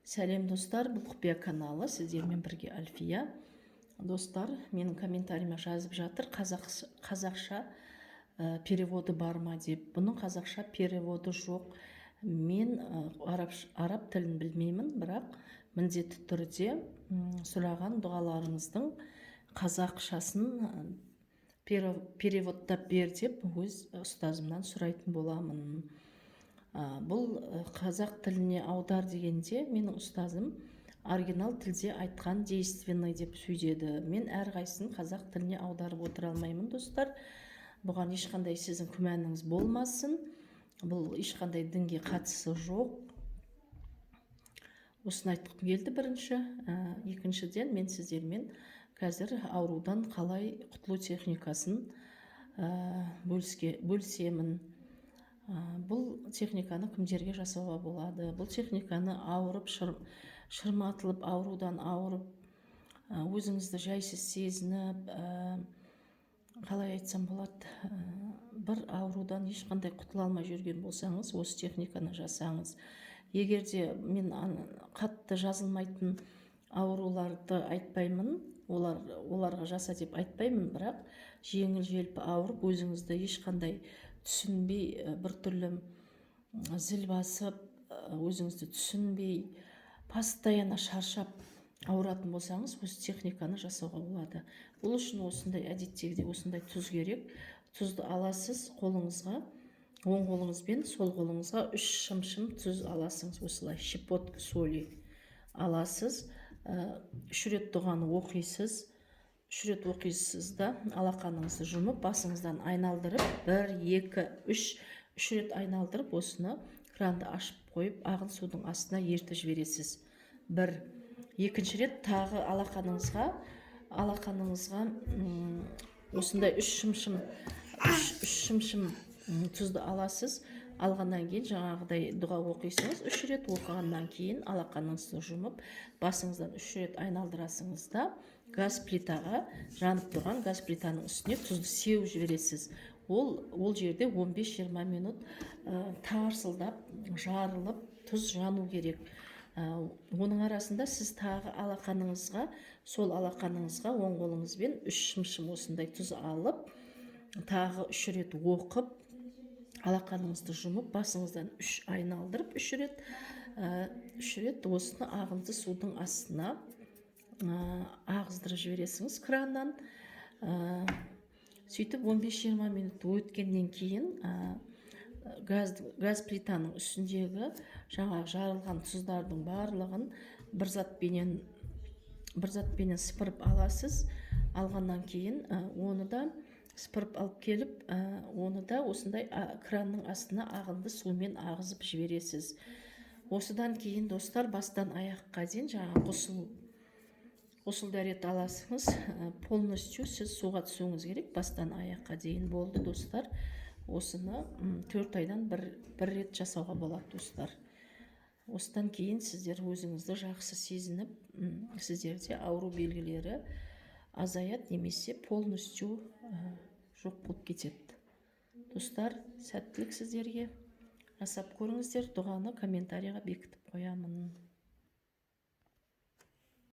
Сәлем достар, бұл құпия каналы, сіздермен бірге Альфия. Достар, менің комментарийіме жазып жатыр, қазақша переводы бар ма деп. Бұның қазақша переводы жоқ. Мен араб тілін білмеймін, бірақ міндетті түрде сұраған дұғаларыңыздың қазақшасын переводтап бер деп өз ұстазымнан сұрайтын боламын. Бұл қазақ тіліне аудар дегенде менің ұстазым оригинал тілде айтқан действенный деп сөйдеді. Мен әрқайсысын қазақ тіліне аударып отыра алмаймын, достар. Бұған ешқандай сіздің күмәніңіз болмасын. Бұл ешқандай дінге қатысы жоқ. Осыны айтқым келді бірінші. Екіншіден, мен сіздермен қазір аурудан қалай құтылу техникасын бөлісемін. Бұл техниканы кімдерге жасауға болады? Бұл техниканы ауырып, шырматылып, аурудан ауырып, өзіңізді жайсыз сезініп, қалай айтсам болады, бір аурудан ешқандай құтыла алмай жүрген болсаңыз, осы техниканы жасаңыз. Егерде мен қатты жазылмайтын ауруларды айтпаймын, оларға жаса деп айтпаймын, бірақ жеңіл желпі ауырып, өзіңізді ешқандай түсінбей, біртүрлі зіл басып, өзіңізді түсінбей, постоянно шаршап ауыратын болсаңыз, осы техниканы жасауға болады. Бұл үшін осындай, әдеттегіде осындай тұз керек. Тұзды аласыз қолыңызға, оң қолыңызбен сол қолыңызға 3 шымшым тұз аласыңыз. Осылай щепотка соли аласыз, 3 рет дұғаны оқисыз. 3 рет оқисыз да, алақаныңызды жұмып, басыңыздан айналдырып, 1, 2, 3 рет айналдырып, осыны кранды ашып қойып, ағын судың астына ертіп жібересіз. 1. Екінші рет тағы алақаныңызға осындай 3 шымшым тұзды аласыз. Алғаннан кейін жаңағыдай дұға оқисыңыз. 3 рет оқығаннан кейін алақаныңызды жұмып, басыңыздан 3 рет айналдырасыңыз да, газ плитаға, жанып тұрған газ плитаның үстіне тұзды сеуіп жібересіз. Ол жерде 15-20 минут тарсылдап, жарылып, тұз жану керек. Оның арасында сіз тағы алақаныңызға, сол алақаныңызға оң қолыңызбен 3 шымшым осындай тұз алып, тағы 3 рет оқып, алақаныңызды жұмып, басыңыздан 3 айналдырып, 3 рет осыны ағынды судың астына ағыздырып жібересіңіз краннан. Сөйтіп 15-20 минут өткеннен кейін газ плитаның үстіндегі жаңа жарылған тұздардың барлығын бір затпенен сыпырып аласыз. Алғаннан кейін оны да сыпырып алып келіп, оны да осындай кранның астына ағынды сумен ағызып жібересіз. Осыдан кейін, достар, бастан аяққа дейін жаңа ғұсыл дәрет аласыңыз. Полностью сіз суға түсуіңіз керек, бастан аяққа дейін. Болды, достар. Осыны 4 айдан бір рет жасауға болады, достар. Осыдан кейін сіздер өзіңізді жақсы сезініп, сіздерде ауру белгілері азаят, немесе полностью жоқ болып кетеді. Достар, сәттілік сіздерге. Жасап көріңіздер, дұғаны комментарийға бекітіп қоямын.